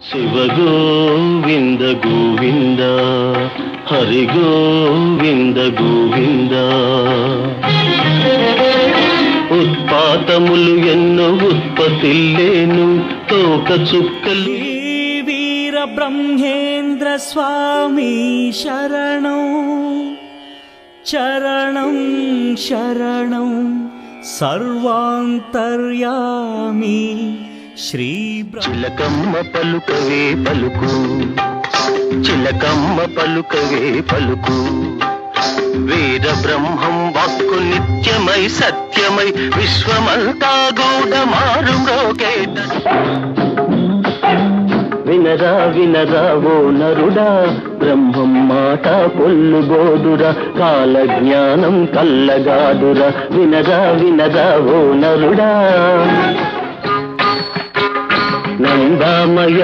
శివ గోవింద గోవింద హరి గోవింద గోవింద. ఉత్పాతములు ఎన్నో ఉత్పత్తిల్లేను తోక చుక్కలు. వీర బ్రహ్మేంద్ర స్వామి శరణం చరణం శరణం సర్వాంతర్యామి శ్రీ చిలకమ్మ పలుకవే పలుకు, చిలకమ్మ పలుకవే పలుకు. వీర బ్రహ్మం వాక్కు నిత్యమై సత్యమై విశ్వమంతా గూఢమారు మ్రోగేట. వినరా వినరా ఓ నరుడా, బ్రహ్మం మాట పొల్లుబోదురా, కాల జ్ఞానం కల్లగాదురా. వినరా వినరా ఓ నరుడా, నందామయ